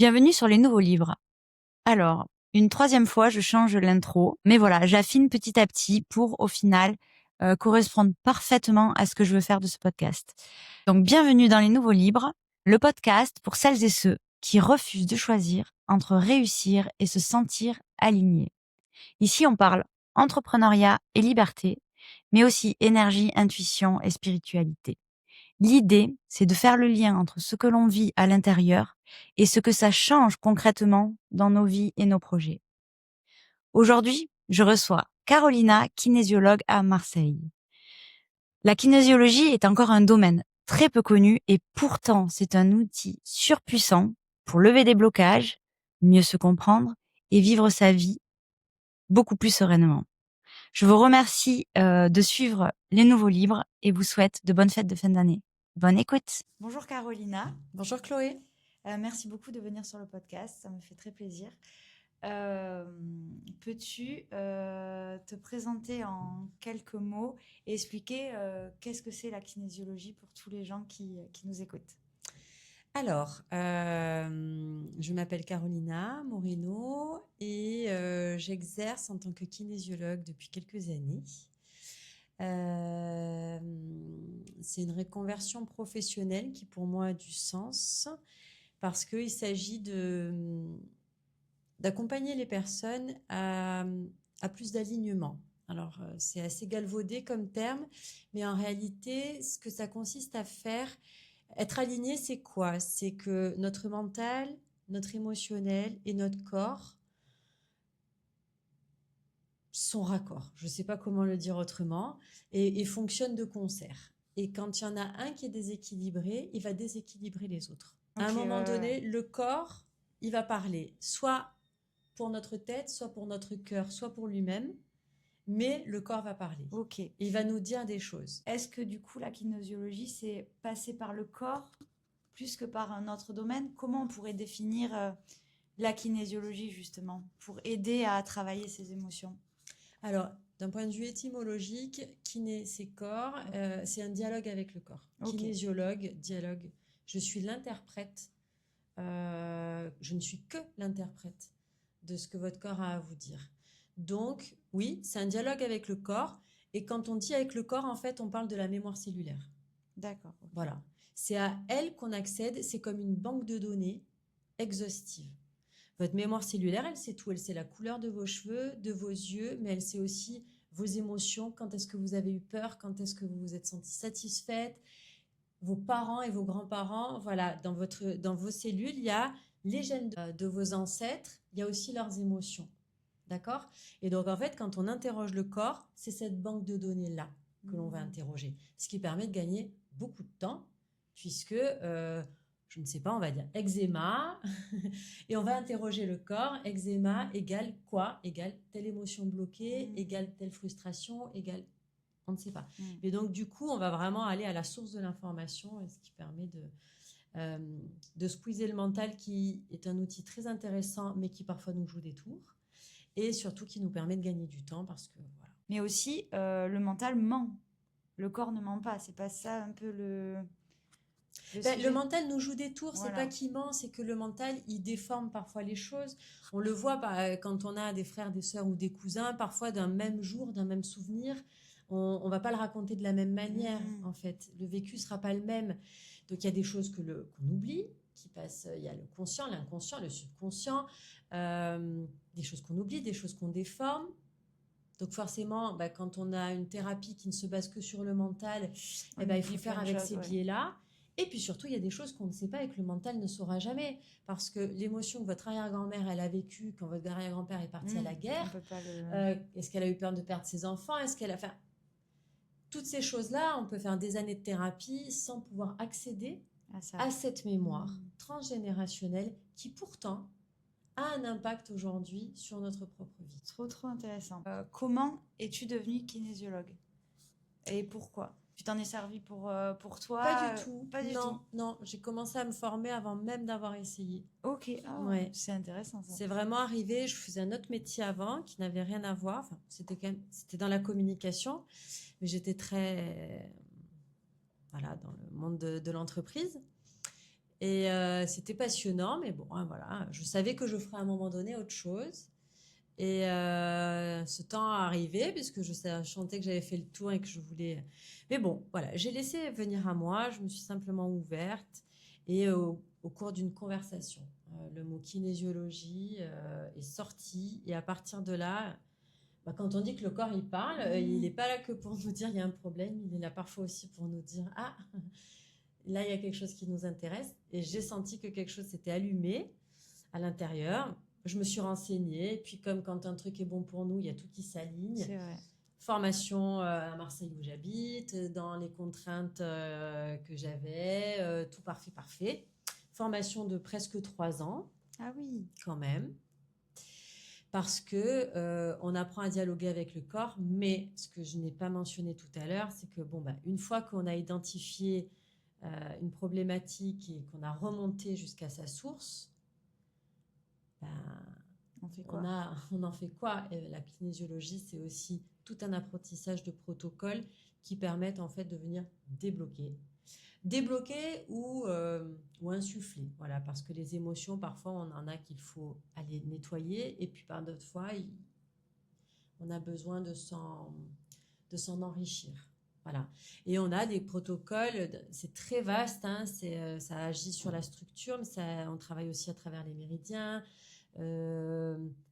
Bienvenue sur les nouveaux livres. Alors, une troisième fois, je change l'intro, mais voilà, j'affine petit à petit pour, au final, correspondre parfaitement à ce que je veux faire de ce podcast. Donc, bienvenue dans les nouveaux livres, le podcast pour celles et ceux qui refusent de choisir entre réussir et se sentir alignés. Ici, on parle entrepreneuriat et liberté, mais aussi énergie, intuition et spiritualité. L'idée, c'est de faire le lien entre ce que l'on vit à l'intérieur et ce que ça change concrètement dans nos vies et nos projets. Aujourd'hui, je reçois Carolina, kinésiologue à Marseille. La kinésiologie est encore un domaine très peu connu et pourtant c'est un outil surpuissant pour lever des blocages, mieux se comprendre et vivre sa vie beaucoup plus sereinement. Je vous remercie de suivre les nouveaux livres et vous souhaite de bonnes fêtes de fin d'année. Bonne écoute. Bonjour Carolina. Bonjour Chloé. Merci beaucoup de venir sur le podcast, ça me fait très plaisir. Peux-tu te présenter en quelques mots et expliquer qu'est-ce que c'est la kinésiologie pour tous les gens qui nous écoutent? Alors, je m'appelle Carolina Moreno et j'exerce en tant que kinésiologue depuis quelques années. C'est une reconversion professionnelle qui pour moi a du sens parce qu'il s'agit d'accompagner les personnes à plus d'alignement. Alors, c'est assez galvaudé comme terme, mais en réalité, ce que ça consiste à faire, être aligné, c'est quoi? C'est que notre mental, notre émotionnel et notre corps sont raccords. Je ne sais pas comment le dire autrement, et fonctionnent de concert. Et quand il y en a un qui est déséquilibré, il va déséquilibrer les autres. À un moment donné, le corps, il va parler, soit pour notre tête, soit pour notre cœur, soit pour lui-même, mais le corps va parler. Ok. Il va nous dire des choses. Est-ce que du coup la kinésiologie c'est passer par le corps plus que par un autre domaine? Comment on pourrait définir la kinésiologie justement pour aider à travailler ses émotions? Alors, d'un point de vue étymologique, kiné, c'est corps, c'est un dialogue avec le corps. Ok. Kinésiologue, dialogue. Je suis l'interprète. Je ne suis que l'interprète de ce que votre corps a à vous dire. Donc, oui, c'est un dialogue avec le corps. Et quand on dit avec le corps, en fait, on parle de la mémoire cellulaire. D'accord. Okay. Voilà. C'est à elle qu'on accède. C'est comme une banque de données exhaustive. Votre mémoire cellulaire, elle sait tout. Elle sait la couleur de vos cheveux, de vos yeux, mais elle sait aussi vos émotions. Quand est-ce que vous avez eu peur? Quand est-ce que vous vous êtes sentie satisfaite? Vos parents et vos grands-parents, voilà, dans vos cellules, il y a les gènes de vos ancêtres, il y a aussi leurs émotions. D'accord? Et donc, en fait, quand on interroge le corps, c'est cette banque de données-là que l'on va interroger. Ce qui permet de gagner beaucoup de temps, puisque, je ne sais pas, on va dire eczéma, et on va interroger le corps. Eczéma égale quoi? Égale telle émotion bloquée, égale telle frustration, égale... On ne sait pas. Et donc, du coup, on va vraiment aller à la source de l'information, ce qui permet de squeezer le mental, qui est un outil très intéressant, mais qui parfois nous joue des tours. Et surtout qui nous permet de gagner du temps parce que voilà. Mais aussi, le mental ment. Le corps ne ment pas. C'est pas ça un peu le mental nous joue des tours, voilà. C'est pas qu'il ment, c'est que le mental, il déforme parfois les choses. On le voit quand on a des frères, des sœurs ou des cousins, parfois d'un même jour, d'un même souvenir, on va pas le raconter de la même manière, en fait. Le vécu sera pas le même. Donc il y a des choses qu'on oublie, qui passent, il y a le conscient, l'inconscient, le subconscient, des choses qu'on oublie, des choses qu'on déforme. Donc forcément, quand on a une thérapie qui ne se base que sur le mental, il faut faire avec ces biais-là. Et puis surtout, il y a des choses qu'on ne sait pas et que le mental ne saura jamais. Parce que l'émotion que votre arrière-grand-mère, elle a vécue quand votre arrière-grand-père est parti à la guerre, est-ce qu'elle a eu peur de perdre ses enfants? Est-ce qu'elle a fait... Toutes ces choses-là, on peut faire des années de thérapie sans pouvoir accéder à cette mémoire transgénérationnelle qui pourtant a un impact aujourd'hui sur notre propre vie. Trop intéressant. Comment es-tu devenue kinésiologue? Et pourquoi? Tu t'en es servi pour toi? Pas du tout. Pas du tout. Non, j'ai commencé à me former avant même d'avoir essayé. Ok, ouais. C'est intéressant ça. C'est vraiment arrivé, je faisais un autre métier avant qui n'avait rien à voir. Enfin, c'était dans la communication, mais j'étais très dans le monde de l'entreprise. Et c'était passionnant, mais bon, hein, voilà, je savais que je ferais à un moment donné autre chose. Et ce temps a arrivé, puisque je sentais que j'avais fait le tour et que je voulais... Mais bon, voilà, j'ai laissé venir à moi, je me suis simplement ouverte. Et au cours d'une conversation, le mot kinésiologie est sorti. Et à partir de là, bah, quand on dit que le corps, il parle, il n'est pas là que pour nous dire il y a un problème, il est là parfois aussi pour nous dire, ah, là, il y a quelque chose qui nous intéresse. Et j'ai senti que quelque chose s'était allumé à l'intérieur. Je me suis renseignée. Et puis, comme quand un truc est bon pour nous, il y a tout qui s'aligne. C'est vrai. Formation à Marseille où j'habite, dans les contraintes que j'avais, tout parfait, parfait. Formation de presque 3 ans. Ah oui. Quand même. Parce que on apprend à dialoguer avec le corps, mais ce que je n'ai pas mentionné tout à l'heure, c'est que bon, bah, une fois qu'on a identifié une problématique et qu'on a remonté jusqu'à sa source, ben, On fait quoi? on en fait quoi? Et la kinésiologie, c'est aussi tout un apprentissage de protocoles qui permettent en fait de venir débloquer ou insuffler. Voilà, parce que les émotions, parfois, on en a qu'il faut aller nettoyer, et puis par d'autres fois, on a besoin de s'en enrichir. Voilà. Et on a des protocoles, c'est très vaste, hein, ça agit sur la structure, mais on travaille aussi à travers les méridiens,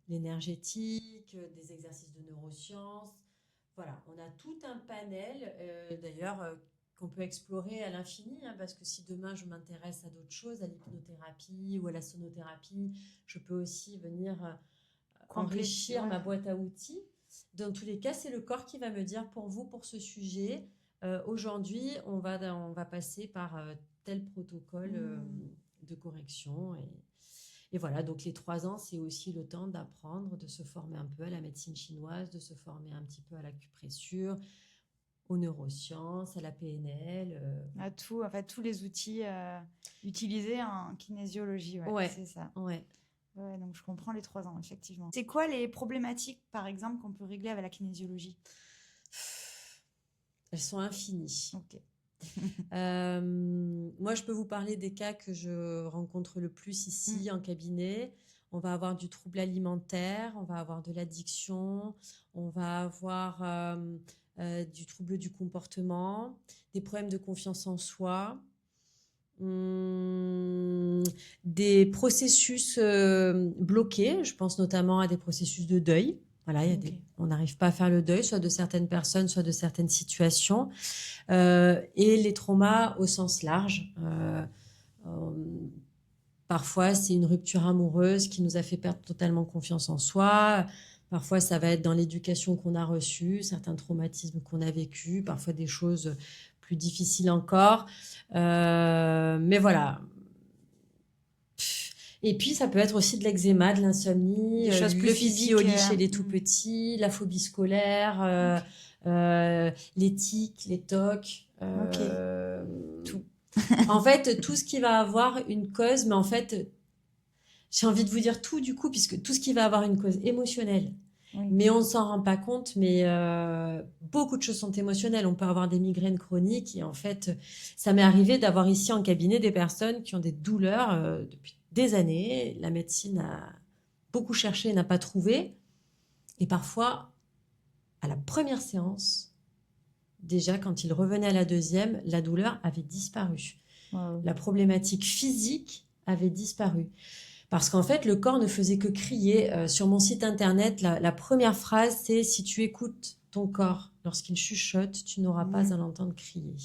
l'énergétique, des exercices de neurosciences. Voilà, on a tout un panel, d'ailleurs, qu'on peut explorer à l'infini, hein, parce que si demain je m'intéresse à d'autres choses, à l'hypnothérapie ou à la sonothérapie, je peux aussi venir enrichir ma boîte à outils. Dans tous les cas, c'est le corps qui va me dire pour vous, pour ce sujet, aujourd'hui, on va passer par tel protocole de correction. Et voilà, donc les 3 ans, c'est aussi le temps d'apprendre, de se former un peu à la médecine chinoise, de se former un petit peu à l'acupressure, aux neurosciences, à la PNL. À tout, en fait, tous les outils utilisés en kinésiologie, Ouais, c'est ça. Ouais. Ouais, donc je comprends les 3 ans, effectivement. C'est quoi les problématiques, par exemple, qu'on peut régler avec la kinésiologie? Elles sont infinies. Ok. Moi, je peux vous parler des cas que je rencontre le plus ici en cabinet. On va avoir du trouble alimentaire, on va avoir de l'addiction, on va avoir du trouble du comportement, des problèmes de confiance en soi, des processus bloqués. Je pense notamment à des processus de deuil. Voilà, on n'arrive pas à faire le deuil, soit de certaines personnes, soit de certaines situations. Et les traumas au sens large. Parfois, c'est une rupture amoureuse qui nous a fait perdre totalement confiance en soi. Parfois, ça va être dans l'éducation qu'on a reçue, certains traumatismes qu'on a vécus, parfois des choses plus difficiles encore. Mais voilà. Et puis, ça peut être aussi de l'eczéma, de l'insomnie, des choses plus physiques chez les tout petits, la phobie scolaire, les tics, les tocs. Tout. En fait, tout ce qui va avoir une cause, mais en fait, j'ai envie de vous dire tout du coup, puisque tout ce qui va avoir une cause émotionnelle, mais on ne s'en rend pas compte, mais beaucoup de choses sont émotionnelles. On peut avoir des migraines chroniques et en fait, ça m'est arrivé d'avoir ici en cabinet des personnes qui ont des douleurs depuis des années. La médecine a beaucoup cherché et n'a pas trouvé. Et parfois, à la première séance, déjà quand ils revenaient à la deuxième, la douleur avait disparu. Wow. La problématique physique avait disparu. Parce qu'en fait, le corps ne faisait que crier. Sur mon site internet, la première phrase, c'est « Si tu écoutes ton corps lorsqu'il chuchote, tu n'auras pas à l'entendre crier. »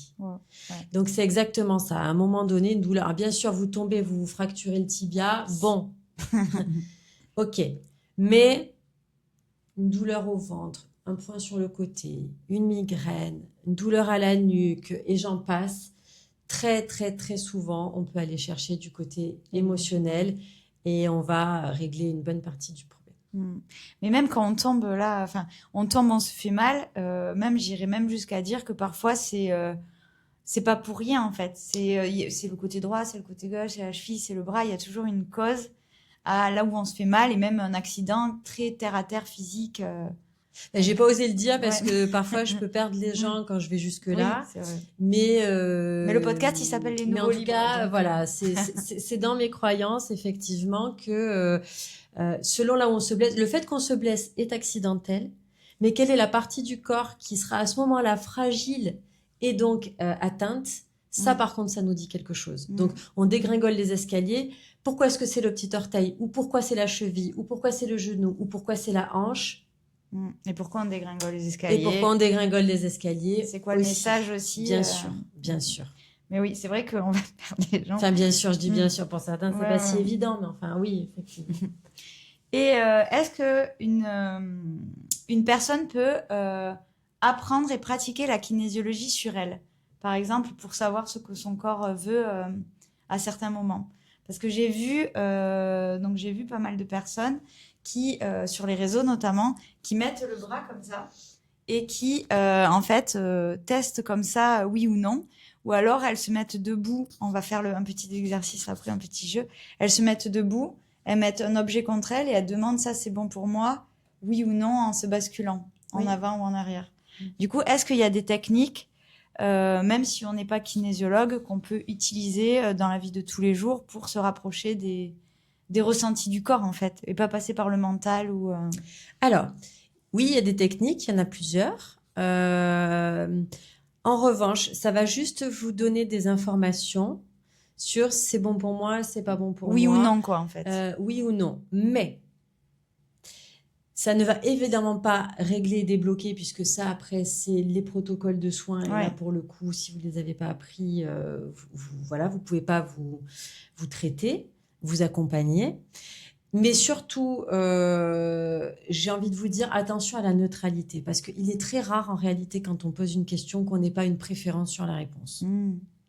Donc, c'est exactement ça. À un moment donné, une douleur. Alors, bien sûr, vous tombez, vous vous fracturez le tibia. Bon, ok. Mais une douleur au ventre, un point sur le côté, une migraine, une douleur à la nuque, et j'en passe. Très, très, très souvent, on peut aller chercher du côté émotionnel et on va régler une bonne partie du problème. Mais même quand on tombe là, enfin, on tombe, on se fait mal, même j'irais même jusqu'à dire que parfois c'est pas pour rien en fait. C'est le côté droit, c'est le côté gauche, c'est la cheville, c'est le bras. Il y a toujours une cause à là où on se fait mal et même un accident très terre à terre physique. J'ai pas osé le dire parce Ouais. que parfois je peux perdre les gens quand je vais jusque-là. Oui, c'est vrai. Mais le podcast, il s'appelle Les mais en Nouveaux tout Libres. cas, donc, voilà, c'est dans mes croyances, effectivement, que selon là où on se blesse, le fait qu'on se blesse est accidentel, mais quelle est la partie du corps qui sera à ce moment-là fragile et donc atteinte, ça par contre, ça nous dit quelque chose. Donc, on dégringole les escaliers. Pourquoi est-ce que c'est le petit orteil, ou pourquoi c'est la cheville, ou pourquoi c'est le genou, ou pourquoi c'est la hanche? Et pourquoi on dégringole les escaliers? Et pourquoi on dégringole les escaliers? C'est quoi le message aussi? Bien sûr, bien sûr. Mais oui, c'est vrai qu'on va perdre des gens. Enfin, bien sûr, je dis bien sûr, pour certains, c'est Ouais, pas si ouais. évident, mais enfin, oui, effectivement. Et est-ce que une personne peut apprendre et pratiquer la kinésiologie sur elle? Par exemple, pour savoir ce que son corps veut à certains moments. Parce que j'ai vu pas mal de personnes qui, sur les réseaux notamment, qui mettent le bras comme ça et qui, en fait, testent comme ça, oui ou non. Ou alors, elles se mettent debout. On va faire un petit exercice après, un petit jeu. Elles se mettent debout, elles mettent un objet contre elles et elles demandent ça, c'est bon pour moi, oui ou non, en se basculant, en avant ou en arrière. Du coup, est-ce qu'il y a des techniques, même si on n'est pas kinésiologue, qu'on peut utiliser dans la vie de tous les jours pour se rapprocher des ressentis du corps, en fait, et pas passer par le mental ou... Alors, oui, il y a des techniques, il y en a plusieurs. En revanche, ça va juste vous donner des informations sur c'est bon pour moi, c'est pas bon pour moi. Oui ou non, quoi, en fait. Oui ou non. Mais ça ne va évidemment pas régler et débloquer, puisque ça, après, c'est les protocoles de soins. Et là, pour le coup, si vous ne les avez pas appris, voilà, vous pouvez pas vous traiter, vous accompagner. Mais surtout, j'ai envie de vous dire attention à la neutralité, parce qu'il est très rare en réalité quand on pose une question qu'on n'ait pas une préférence sur la réponse.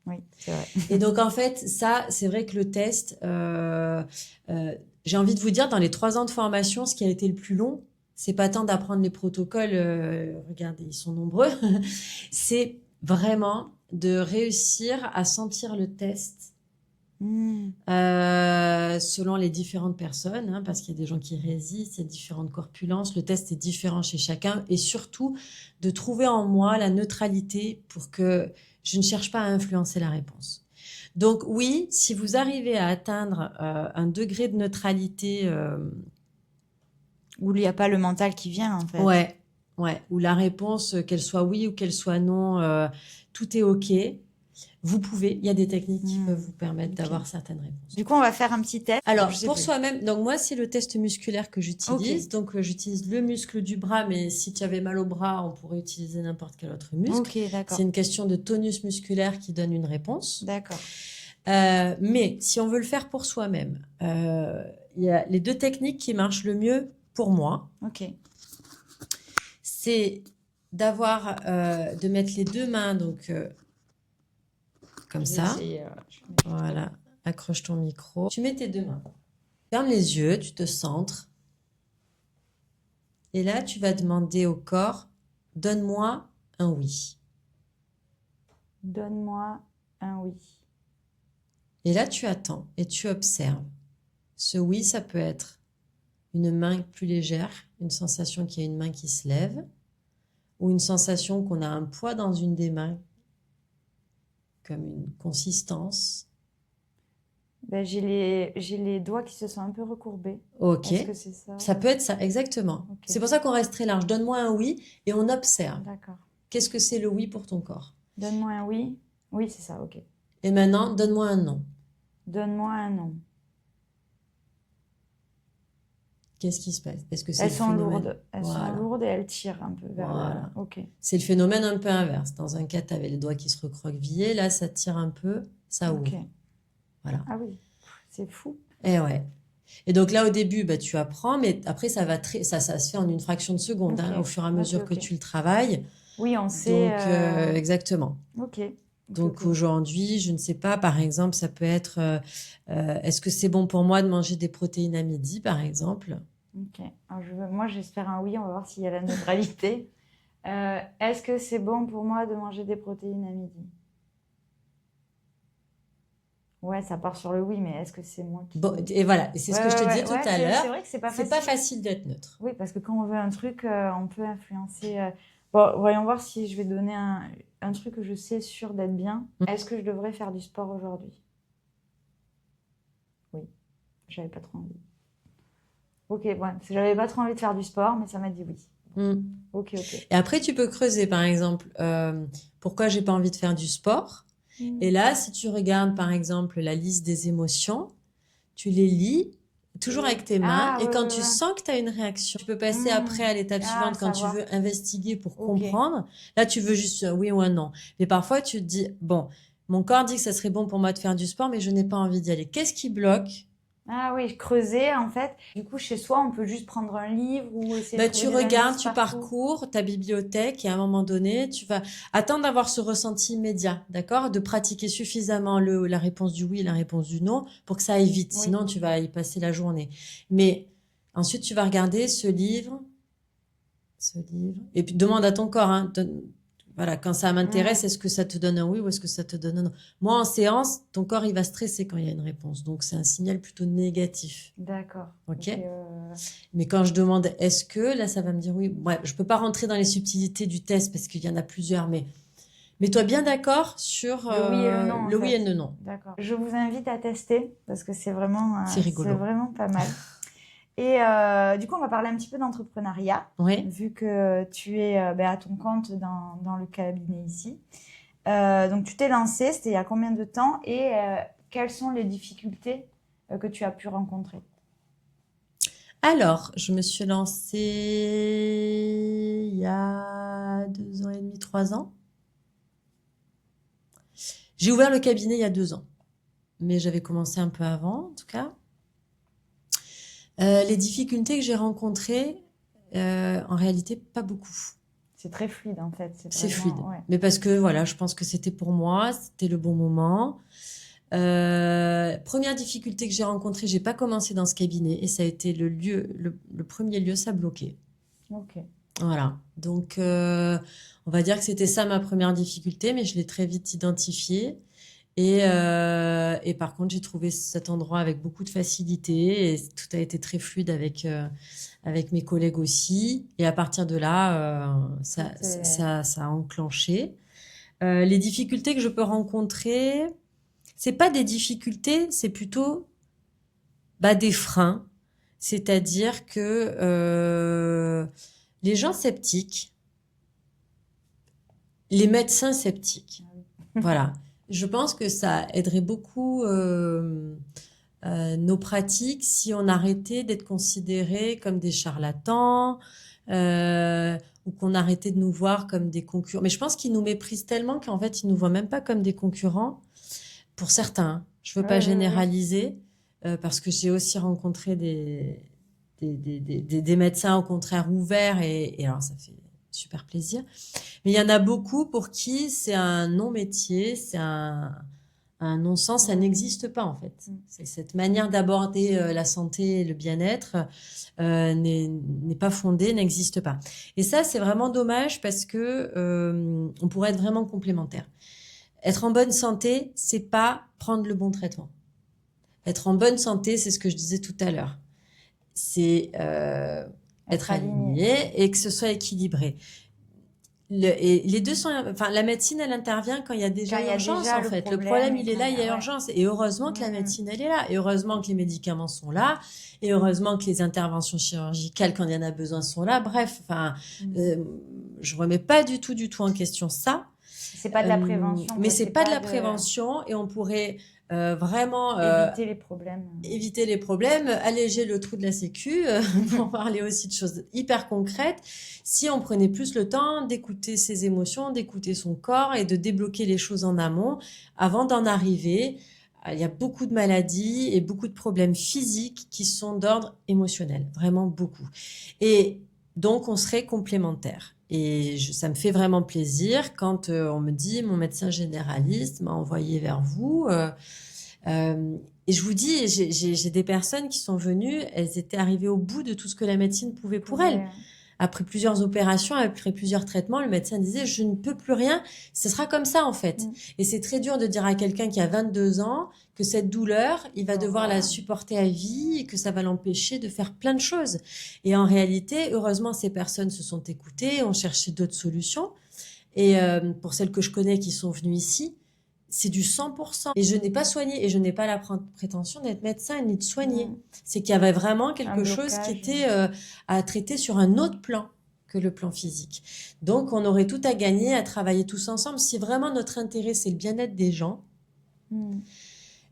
Oui, c'est vrai. Et donc en fait, ça, c'est vrai que le test, j'ai envie de vous dire, dans les 3 ans de formation, ce qui a été le plus long, c'est pas tant d'apprendre les protocoles, regardez, ils sont nombreux, c'est vraiment de réussir à sentir le test selon les différentes personnes, hein, parce qu'il y a des gens qui résistent, il y a différentes corpulences, le test est différent chez chacun, et surtout de trouver en moi la neutralité pour que je ne cherche pas à influencer la réponse. Donc oui, si vous arrivez à atteindre un degré de neutralité où il n'y a pas le mental qui vient, en fait. Ouais, où la réponse, qu'elle soit oui ou qu'elle soit non, tout est OK. Vous pouvez, il y a des techniques qui peuvent vous permettre d'avoir certaines réponses. Du coup, on va faire un petit test. Alors, pour soi-même, donc moi, c'est le test musculaire que j'utilise. Donc, j'utilise le muscle du bras, mais si tu avais mal au bras, on pourrait utiliser n'importe quel autre muscle. Ok, d'accord. C'est une question de tonus musculaire qui donne une réponse. D'accord. Mais si on veut le faire pour soi-même, il y a les 2 techniques qui marchent le mieux pour moi. Ok. C'est de mettre les 2 mains, donc... comme ça. Voilà. Accroche ton micro. Tu mets tes 2 mains. Ferme les yeux, tu te centres. Et là, tu vas demander au corps, donne-moi un oui. Donne-moi un oui. Et là, tu attends et tu observes. Ce oui, ça peut être une main plus légère, une sensation qu'il y a une main qui se lève, ou une sensation qu'on a un poids dans une des mains, comme une consistance. Ben, j'ai les doigts qui se sont un peu recourbés. Ok. Est-ce que c'est ça? Ça peut être ça, exactement. Okay. C'est pour ça qu'on reste très large. Donne-moi un oui et on observe. D'accord. Qu'est-ce que c'est le oui pour ton corps? Donne-moi un oui. Oui, c'est ça, ok. Et maintenant, donne-moi un non. Donne-moi un non. Qu'est-ce qui se passe? Est-ce que c'est elles le sont phénomène... lourdes. Elles sont lourdes et elles tirent un peu vers voilà. Ok. C'est le phénomène un peu inverse. Dans un cas, tu avais les doigts qui se recroquevillaient. Là, ça tire un peu, ça ouvre. Voilà. Ah oui, c'est fou. Et ouais. Et donc là, au début, bah, tu apprends, mais après, ça se fait en une fraction de seconde, hein, au fur et à mesure que tu le travailles. Oui, on sait. Donc, exactement. Ok. Donc aujourd'hui, je ne sais pas, par exemple, ça peut être, est-ce que c'est bon pour moi de manger des protéines à midi, par exemple? Ok. Alors moi, j'espère un oui, on va voir s'il y a la neutralité. Est-ce que c'est bon pour moi de manger des protéines à midi? Ouais, ça part sur le oui, mais est-ce que c'est moi qui... Bon, et voilà, et c'est ce que je te disais tout à c'est l'heure. vrai que c'est pas C'est pas facile d'être neutre. Oui, parce que quand on veut un truc, on peut influencer. Bon, voyons voir si je vais donner un truc que je sais sûr d'être bien. Est-ce que je devrais faire du sport aujourd'hui? Oui, j'avais pas trop envie. Ok, ouais, j'avais pas trop envie de faire du sport, mais ça m'a dit oui. Ok. Et après, tu peux creuser, par exemple, pourquoi j'ai pas envie de faire du sport. Et là, si tu regardes, par exemple, la liste des émotions, tu les lis toujours avec tes mains. Et quand tu sens que tu as une réaction, tu peux passer après à l'étape suivante quand tu veux investiguer pour comprendre. Là, tu veux juste oui ou un non. Mais parfois, tu te dis, bon, mon corps dit que ça serait bon pour moi de faire du sport, mais je n'ai pas envie d'y aller. Qu'est-ce qui bloque? Ah oui, creuser en fait. Du coup, chez soi, on peut juste prendre un livre ou essayer de trouver Tu des regardes, indices tu parcours ta bibliothèque et à un moment donné, tu vas attendre d'avoir ce ressenti immédiat, d'accord? De pratiquer suffisamment la réponse du oui et la réponse du non pour que ça aille vite. Sinon, tu vas y passer la journée. Mais ensuite, tu vas regarder ce livre, et puis demande à ton corps, hein, voilà, quand ça m'intéresse, est-ce que ça te donne un oui ou est-ce que ça te donne un non? Moi, en séance, ton corps, il va stresser quand il y a une réponse. Donc, c'est un signal plutôt négatif. D'accord. Ok. Mais quand je demande est-ce que, là, ça va me dire oui. Ouais, je peux pas rentrer dans les subtilités du test parce qu'il y en a plusieurs, mais mets-toi bien d'accord sur le oui et le non. le oui et le non. D'accord. Je vous invite à tester parce que c'est vraiment, c'est rigolo. C'est vraiment pas mal. Et du coup, on va parler un petit peu d'entrepreneuriat, vu que tu es à ton compte dans le cabinet ici. Donc, tu t'es lancé, c'était il y a combien de temps et quelles sont les difficultés que tu as pu rencontrer? Alors, je me suis lancée il y a 2 ans et demi, 3 ans. J'ai ouvert le cabinet il y a 2 ans, mais j'avais commencé un peu avant, en tout cas. Les difficultés que j'ai rencontrées, en réalité, pas beaucoup. C'est très fluide en fait. C'est fluide. Ouais. Mais parce que voilà, je pense que c'était pour moi, c'était le bon moment. Première difficulté que j'ai rencontrée, j'ai pas commencé dans ce cabinet et ça a été le premier lieu, ça bloquait. Ok. Voilà. Donc, on va dire que c'était ça ma première difficulté, mais je l'ai très vite identifiée. Et par contre, j'ai trouvé cet endroit avec beaucoup de facilité et tout a été très fluide avec mes collègues aussi. Et à partir de là, ça a enclenché. Les difficultés que je peux rencontrer, c'est pas des difficultés, c'est plutôt des freins. C'est-à-dire que les gens sceptiques, les médecins sceptiques, voilà. Je pense que ça aiderait beaucoup nos pratiques si on arrêtait d'être considérés comme des charlatans ou qu'on arrêtait de nous voir comme des concurrents. Mais je pense qu'ils nous méprisent tellement qu'en fait, ils nous voient même pas comme des concurrents. Pour certains, je veux pas généraliser parce que j'ai aussi rencontré des médecins au contraire ouverts et alors ça fait super plaisir. Mais il y en a beaucoup pour qui c'est un non-métier, c'est un non-sens, ça n'existe pas en fait. Cette manière d'aborder la santé et le bien-être n'est pas fondée, n'existe pas. Et ça, c'est vraiment dommage parce que on pourrait être vraiment complémentaires. Être en bonne santé, c'est pas prendre le bon traitement. Être en bonne santé, c'est ce que je disais tout à l'heure. C'est être aligné et que ce soit équilibré. Et les deux sont, enfin, la médecine, elle intervient quand il y a déjà urgence, en fait. Le problème, il est là, il y a urgence. Et heureusement que la médecine, elle est là. Et heureusement que les médicaments sont là. Et heureusement que les interventions chirurgicales, quand il y en a besoin, sont là. Bref, enfin, je remets pas du tout en question ça. C'est pas de la prévention. Mais c'est pas de la prévention et on pourrait vraiment éviter les problèmes, alléger le trou de la sécu, pour parler aussi de choses hyper concrètes. Si on prenait plus le temps d'écouter ses émotions, d'écouter son corps et de débloquer les choses en amont avant d'en arriver. Il y a beaucoup de maladies et beaucoup de problèmes physiques qui sont d'ordre émotionnel, vraiment beaucoup. Et donc, on serait complémentaires. Et ça me fait vraiment plaisir quand on me dit mon médecin généraliste m'a envoyé vers vous. Et je vous dis, j'ai des personnes qui sont venues, elles étaient arrivées au bout de tout ce que la médecine pouvait pour elles. Après plusieurs opérations, après plusieurs traitements, le médecin disait, je ne peux plus rien, ce sera comme ça en fait. Et c'est très dur de dire à quelqu'un qui a 22 ans que cette douleur, il va devoir la supporter à vie et que ça va l'empêcher de faire plein de choses. Et en réalité, heureusement, ces personnes se sont écoutées, ont cherché d'autres solutions. Et pour celles que je connais qui sont venues ici, c'est du 100%. Et je n'ai pas soigné, et je n'ai pas la prétention d'être médecin ni de soigner. C'est qu'il y avait vraiment quelque chose qui était à traiter sur un autre plan que le plan physique. Donc, on aurait tout à gagner à travailler tous ensemble. Si vraiment notre intérêt, c'est le bien-être des gens,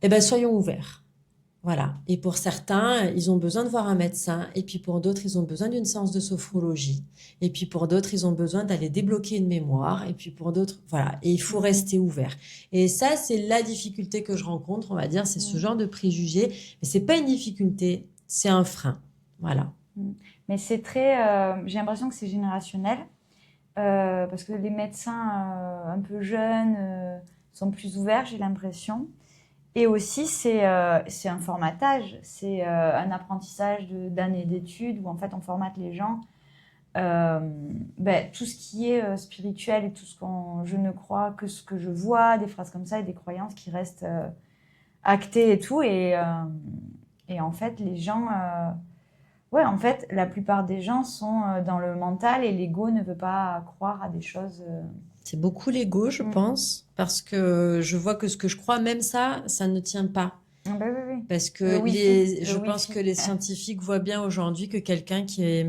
eh ben, soyons ouverts. Voilà. Et pour certains, ils ont besoin de voir un médecin. Et puis pour d'autres, ils ont besoin d'une séance de sophrologie. Et puis pour d'autres, ils ont besoin d'aller débloquer une mémoire. Et puis pour d'autres, voilà. Et il faut rester ouvert. Et ça, c'est la difficulté que je rencontre, on va dire. C'est ce genre de préjugés. Mais c'est pas une difficulté, c'est un frein. Voilà. Mais c'est très... j'ai l'impression que c'est générationnel. Parce que les médecins un peu jeunes sont plus ouverts, j'ai l'impression. Et aussi, c'est un formatage, c'est un apprentissage d'années d'études où en fait on formate les gens. Tout ce qui est spirituel et tout ce je ne crois que ce que je vois, des phrases comme ça et des croyances qui restent actées et tout. Et en fait, les gens... en fait, la plupart des gens sont dans le mental et l'ego ne veut pas croire à des choses... C'est beaucoup l'ego, je pense, parce que je vois que ce que je crois, même ça ne tient pas. Oui. Parce que je pense que les scientifiques voient bien aujourd'hui que quelqu'un qui est...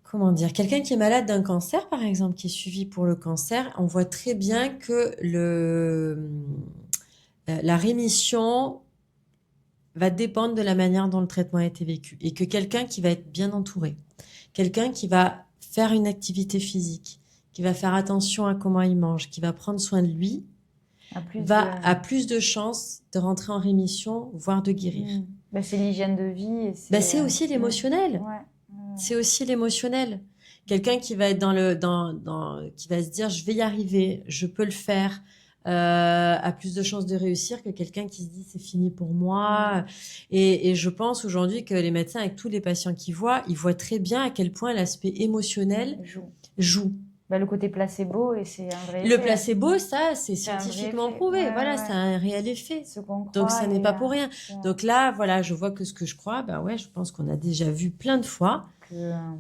Comment dire? Quelqu'un qui est malade d'un cancer, par exemple, qui est suivi pour le cancer, on voit très bien que la rémission va dépendre de la manière dont le traitement a été vécu. Et que quelqu'un qui va être bien entouré, quelqu'un qui va faire une activité physique, qui va faire attention à comment il mange, qui va prendre soin de lui, a plus de chances de rentrer en rémission, voire de guérir. C'est l'hygiène de vie. C'est aussi l'émotionnel. C'est aussi l'émotionnel. Quelqu'un qui va être qui va se dire, je vais y arriver, je peux le faire, a plus de chances de réussir que quelqu'un qui se dit, c'est fini pour moi. Et je pense aujourd'hui que les médecins, avec tous les patients qu'ils voient, ils voient très bien à quel point l'aspect émotionnel joue. Le côté placebo, et c'est un vrai effet. Le placebo, ça, c'est scientifiquement prouvé. Voilà, ça a un réel effet. Donc, ça n'est pas pour rien. Donc là, voilà, je vois que ce que je crois, je pense qu'on a déjà vu plein de fois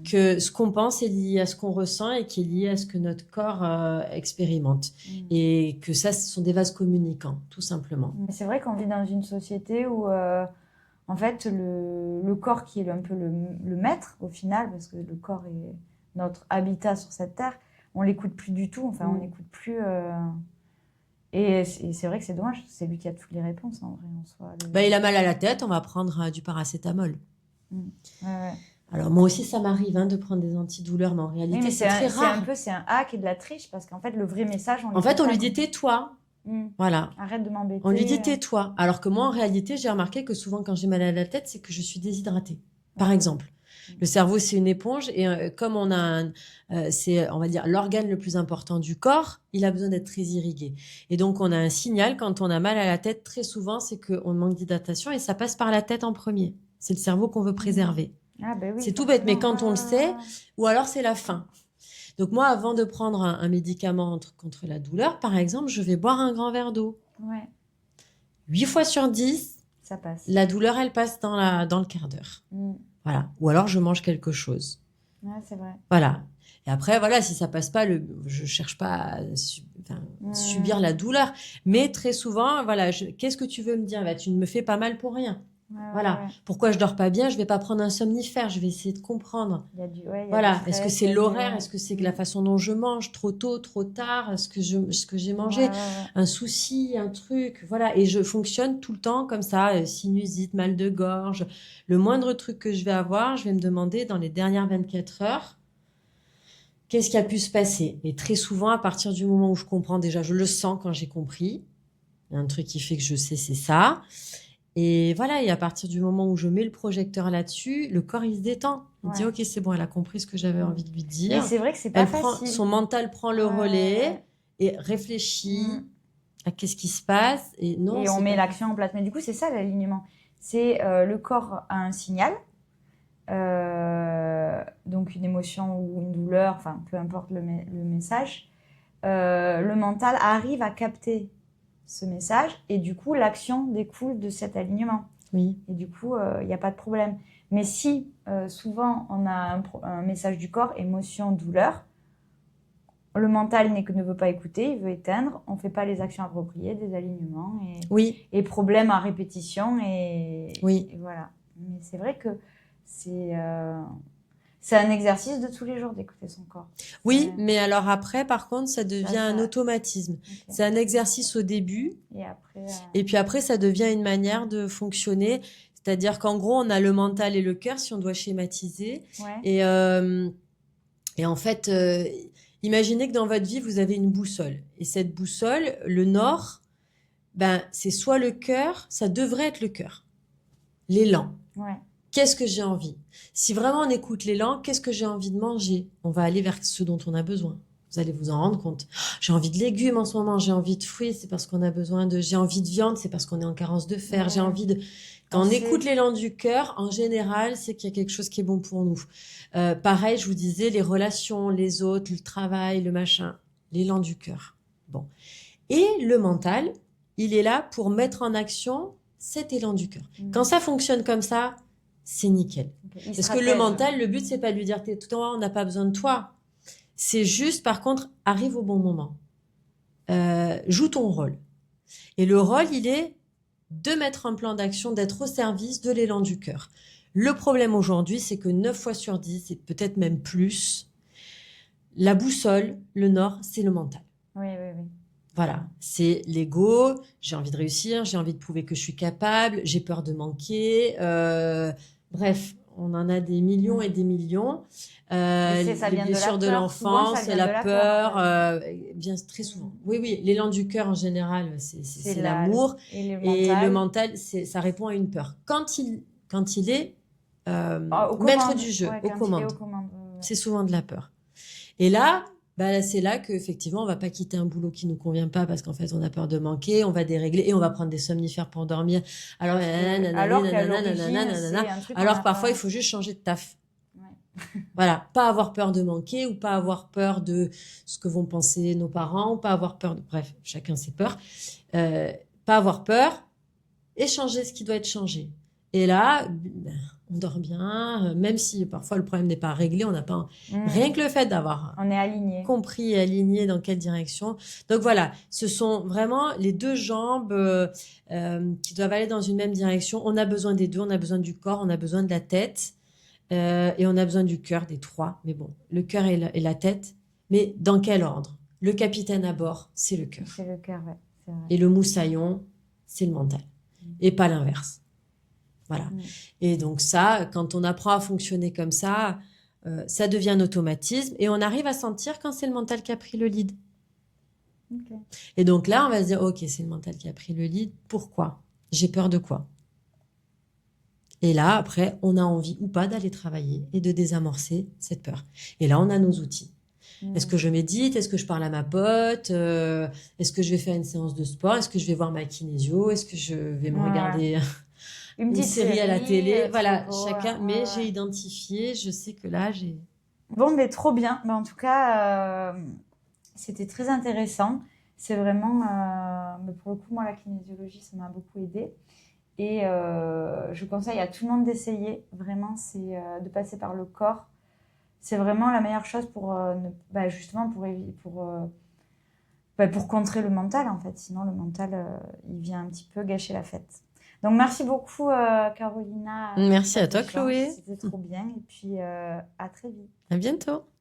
que ce qu'on pense est lié à ce qu'on ressent et qui est lié à ce que notre corps expérimente. Et que ça, ce sont des vases communicants, tout simplement. C'est vrai qu'on vit dans une société où, en fait, le corps qui est un peu le maître, au final, parce que le corps est notre habitat sur cette terre, on l'écoute plus du tout. Enfin, on n'écoute plus. Et c'est vrai que c'est dommage. C'est lui qui a toutes les réponses en vrai. En soi, il a mal à la tête, on va prendre du paracétamol. Alors moi aussi, ça m'arrive de prendre des antidouleurs, mais en réalité, c'est très rare. C'est un hack et de la triche parce qu'en fait, le vrai message, on lui dit tais-toi. Voilà. Arrête de m'embêter. On lui dit tais-toi. Alors que moi, en réalité, j'ai remarqué que souvent, quand j'ai mal à la tête, c'est que je suis déshydratée. Par exemple. Le cerveau, c'est une éponge et comme on a c'est, on va dire, l'organe le plus important du corps, il a besoin d'être très irrigué. Et donc, on a un signal quand on a mal à la tête, très souvent, c'est qu'on manque d'hydratation et ça passe par la tête en premier. C'est le cerveau qu'on veut préserver. C'est tout bête, mais quand on le sait, ou alors c'est la faim. Donc moi, avant de prendre un médicament contre la douleur, par exemple, je vais boire un grand verre d'eau. 8 fois sur 10, ça passe. La douleur, elle passe dans le quart d'heure. Voilà. Ou alors, je mange quelque chose. C'est vrai. Voilà. Et après, voilà, si ça passe pas, je cherche pas à subir la douleur. Mais très souvent, voilà, qu'est-ce que tu veux me dire? Tu ne me fais pas mal pour rien. Voilà. Pourquoi je dors pas bien? Je vais pas prendre un somnifère. Je vais essayer de comprendre. Voilà. Est-ce que c'est l'horaire? Est-ce que c'est la façon dont je mange? Trop tôt, trop tard? Est-ce que j'ai mangé? Un souci, un truc. Voilà. Et je fonctionne tout le temps comme ça. Sinusite, mal de gorge. Le moindre truc que je vais avoir, je vais me demander dans les dernières 24 heures, qu'est-ce qui a pu se passer? Et très souvent, à partir du moment où je comprends déjà, je le sens quand j'ai compris. Il y a un truc qui fait que je sais, c'est ça. Et voilà, et à partir du moment où je mets le projecteur là-dessus, le corps, il se détend. Il dit, OK, c'est bon, elle a compris ce que j'avais envie de lui dire. Et c'est vrai que c'est pas facile. Son mental prend le relais et réfléchit à qu'est-ce qui se passe. Et on met l'action en place. Mais du coup, c'est ça l'alignement. C'est le corps a un signal. donc une émotion ou une douleur, enfin peu importe le message, le mental arrive à capter ce message et du coup l'action découle de cet alignement. Oui. Et du coup, il n'y a pas de problème. Mais si souvent on a un message du corps, émotion, douleur, le mental ne veut pas écouter, il veut éteindre, on ne fait pas les actions appropriées, des alignements et problèmes à répétition. Et voilà. Mais c'est vrai que c'est un exercice de tous les jours d'écouter son corps. Oui, mais alors après, par contre, ça devient un automatisme. Okay. C'est un exercice au début. Et puis après, ça devient une manière de fonctionner. C'est-à-dire qu'en gros, on a le mental et le cœur, si on doit schématiser. Ouais. Et en fait, imaginez que dans votre vie, vous avez une boussole. Et cette boussole, le nord, ben, c'est soit le cœur, ça devrait être le cœur. L'élan. Ouais. Qu'est-ce que j'ai envie? Si vraiment on écoute l'élan, qu'est-ce que j'ai envie de manger? On va aller vers ce dont on a besoin. Vous allez vous en rendre compte. J'ai envie de légumes en ce moment, j'ai envie de fruits, c'est parce qu'on a besoin de... J'ai envie de viande, c'est parce qu'on est en carence de fer. Ouais. J'ai envie de... Quand on écoute l'élan du cœur, en général, c'est qu'il y a quelque chose qui est bon pour nous. Pareil, je vous disais, les relations, les autres, le travail, le machin, l'élan du cœur. Bon. Et le mental, il est là pour mettre en action cet élan du cœur. Quand ça fonctionne comme ça, c'est nickel. Okay. Parce que le mental, le but, c'est pas de lui dire, t'es tout en haut, on n'a pas besoin de toi. C'est juste, par contre, arrive au bon moment. Joue ton rôle. Et le rôle, il est de mettre un plan d'action, d'être au service de l'élan du cœur. Le problème aujourd'hui, c'est que 9 fois sur 10, et peut-être même plus, la boussole, le nord, c'est le mental. Oui. Voilà, c'est l'ego, j'ai envie de réussir, j'ai envie de prouver que je suis capable, j'ai peur de manquer. Bref, on en a des millions et des millions. Les blessures de l'enfance, la peur, bien très souvent. Oui, l'élan du cœur en général, c'est l'amour. Et le mental, ça répond à une peur. Quand il est maître du jeu, aux commandes, c'est souvent de la peur. Et là, bah, c'est là qu'effectivement, on va pas quitter un boulot qui nous convient pas parce qu'en fait, on a peur de manquer, on va dérégler et on va prendre des somnifères pour dormir. Alors parfois, il faut juste changer de taf. Ouais. Voilà, pas avoir peur de manquer ou pas avoir peur de ce que vont penser nos parents ou pas avoir peur de... Bref, chacun ses peurs. Pas avoir peur et changer ce qui doit être changé. Et là, on dort bien, même si parfois le problème n'est pas réglé, on n'a pas rien que le fait d'avoir compris et aligné dans quelle direction. Donc voilà, ce sont vraiment les deux jambes qui doivent aller dans une même direction. On a besoin des deux, on a besoin du corps, on a besoin de la tête et on a besoin du cœur, des trois. Mais bon, le cœur et la tête, mais dans quel ordre? Le capitaine à bord, c'est le cœur. C'est le cœur, ouais. C'est vrai. Et le moussaillon, c'est le mental. Et pas l'inverse. Voilà. Et donc ça, quand on apprend à fonctionner comme ça devient un automatisme et on arrive à sentir quand c'est le mental qui a pris le lead. Okay. Et donc là, on va se dire, ok, c'est le mental qui a pris le lead. Pourquoi? J'ai peur de quoi? Et là, après, on a envie ou pas d'aller travailler et de désamorcer cette peur. Et là, on a nos outils. Est-ce que je médite? Est-ce que je parle à ma pote? Est-ce que je vais faire une séance de sport? Est-ce que je vais voir ma kinésio? Est-ce que je vais me regarder... Une série à la télé, voilà, beau, chacun. Mais j'ai identifié, je sais que là, j'ai... Bon, mais trop bien. Mais en tout cas, c'était très intéressant. C'est vraiment... mais pour le coup, moi, la kinésiologie, ça m'a beaucoup aidée. Et je conseille à tout le monde d'essayer. Vraiment, c'est de passer par le corps. C'est vraiment la meilleure chose pour justement pour contrer le mental, en fait. Sinon, le mental, il vient un petit peu gâcher la fête. Donc, merci beaucoup, Carolina. Merci à toi, Chloé. C'était trop bien. Et puis, à très vite. À bientôt.